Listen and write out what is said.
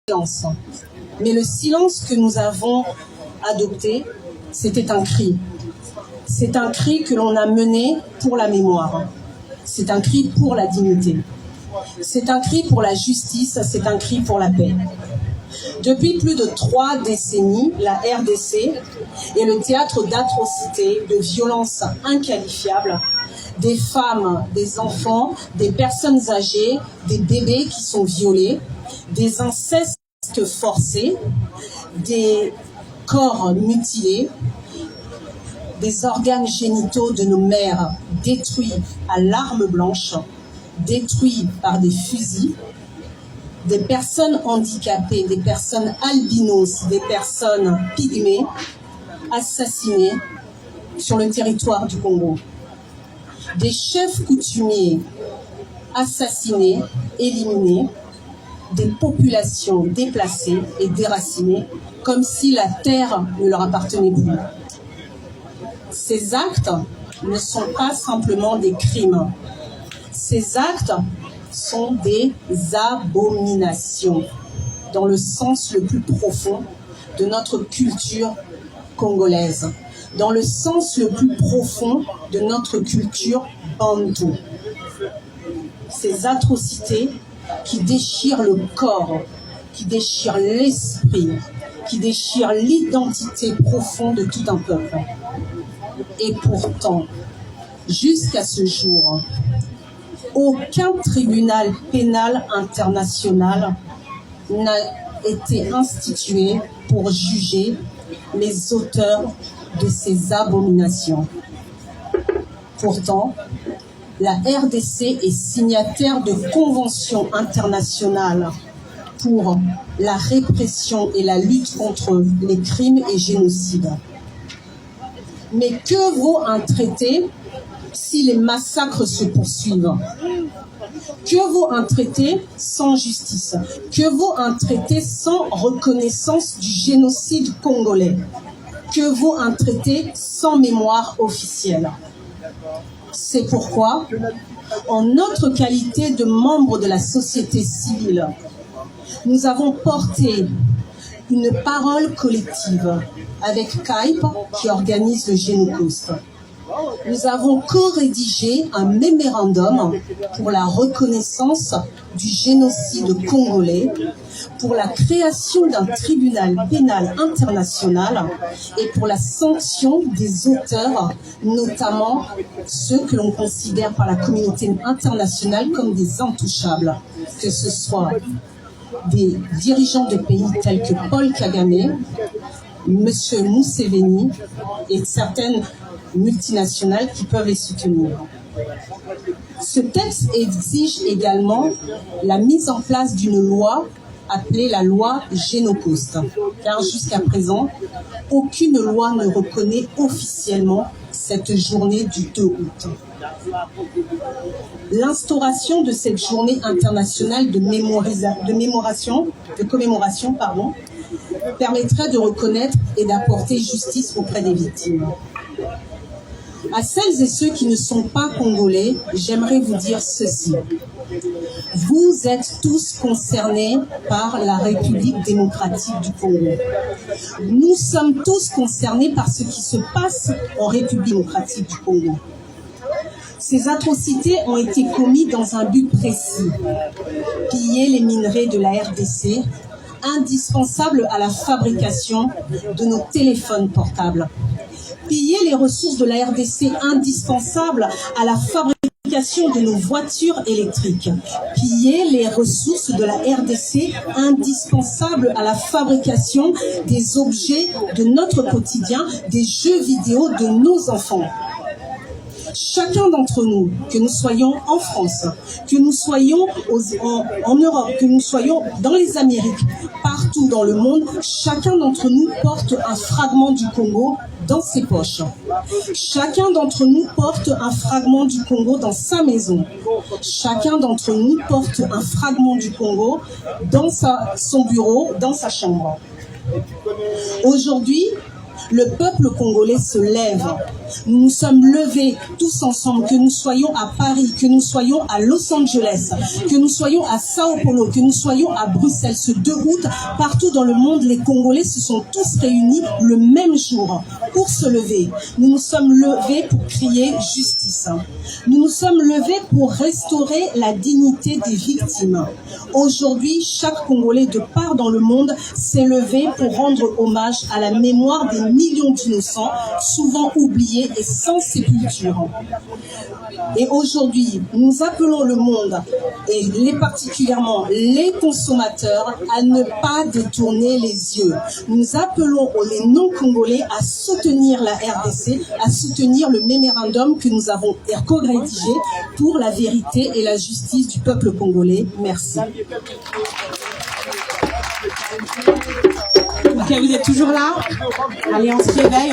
silence. Mais le silence que nous avons adopté, c'était un cri. C'est un cri que l'on a mené pour la mémoire. C'est un cri pour la dignité. C'est un cri pour la justice, c'est un cri pour la paix. Depuis plus de 3 décennies, la RDC est le théâtre d'atrocités, de violences inqualifiables, des femmes, des enfants, des personnes âgées, des bébés qui sont violés, des incestes forcés, des corps mutilés, des organes génitaux de nos mères détruits à l'arme blanche, détruits par des fusils, des personnes handicapées, des personnes albinos, des personnes pygmées, assassinées sur le territoire du Congo. Des chefs coutumiers assassinés, éliminés, des populations déplacées et déracinées, comme si la terre ne leur appartenait plus. Ces actes ne sont pas simplement des crimes. Ces actes sont des abominations, dans le sens le plus profond de notre culture congolaise, dans le sens le plus profond de notre culture bantou. Ces atrocités qui déchirent le corps, qui déchirent l'esprit, qui déchirent l'identité profonde de tout un peuple. Et pourtant, jusqu'à ce jour, aucun tribunal pénal international n'a été institué pour juger les auteurs de ces abominations. Pourtant, la RDC est signataire de conventions internationales pour la répression et la lutte contre les crimes et génocides. Mais que vaut un traité si les massacres se poursuivent? Que vaut un traité sans justice? Que vaut un traité sans reconnaissance du génocide congolais? Que vaut un traité sans mémoire officielle? C'est pourquoi, en notre qualité de membre de la société civile, nous avons porté une parole collective avec KAIP qui organise le Génocost. Nous avons co-rédigé un mémorandum pour la reconnaissance du génocide congolais, pour la création d'un tribunal pénal international et pour la sanction des auteurs, notamment ceux que l'on considère par la communauté internationale comme des intouchables, que ce soit des dirigeants de pays tels que Paul Kagame, M. Museveni et certaines multinationales qui peuvent les soutenir. Ce texte exige également la mise en place d'une loi appelée la loi Génocost, car jusqu'à présent, aucune loi ne reconnaît officiellement cette journée du 2 août. L'instauration de cette journée internationale de commémoration, permettrait de reconnaître et d'apporter justice auprès des victimes. À celles et ceux qui ne sont pas congolais, j'aimerais vous dire ceci. Vous êtes tous concernés par la République démocratique du Congo. Nous sommes tous concernés par ce qui se passe en République démocratique du Congo. Ces atrocités ont été commises dans un but précis. Piller les minerais de la RDC, indispensables à la fabrication de nos téléphones portables. Piller les ressources de la RDC indispensables à la fabrication de nos voitures électriques. Piller les ressources de la RDC indispensables à la fabrication des objets de notre quotidien, des jeux vidéo de nos enfants. Chacun d'entre nous, que nous soyons en France, que nous soyons en Europe, que nous soyons dans les Amériques, partout dans le monde, chacun d'entre nous porte un fragment du Congo dans ses poches. Chacun d'entre nous porte un fragment du Congo dans sa maison. Chacun d'entre nous porte un fragment du Congo dans son bureau, dans sa chambre. Aujourd'hui, Le peuple congolais se lève. Nous nous sommes levés tous ensemble, que nous soyons à Paris, que nous soyons à Los Angeles, que nous soyons à Sao Paulo, que nous soyons à Bruxelles, se déroute partout dans le monde. Les Congolais se sont tous réunis le même jour pour se lever. Nous nous sommes levés pour crier justice. Nous nous sommes levés pour restaurer la dignité des victimes. Aujourd'hui, chaque Congolais de part dans le monde s'est levé pour rendre hommage à la mémoire des millions d'innocents, souvent oubliés et sans sépulture. Et aujourd'hui, nous appelons le monde, et particulièrement les consommateurs, à ne pas détourner les yeux. Nous appelons les non-congolais à soutenir la RDC, à soutenir le mémorandum que nous avons co-rédigé pour la vérité et la justice du peuple congolais. Merci. Ok, vous êtes toujours là? Allez, on se réveille.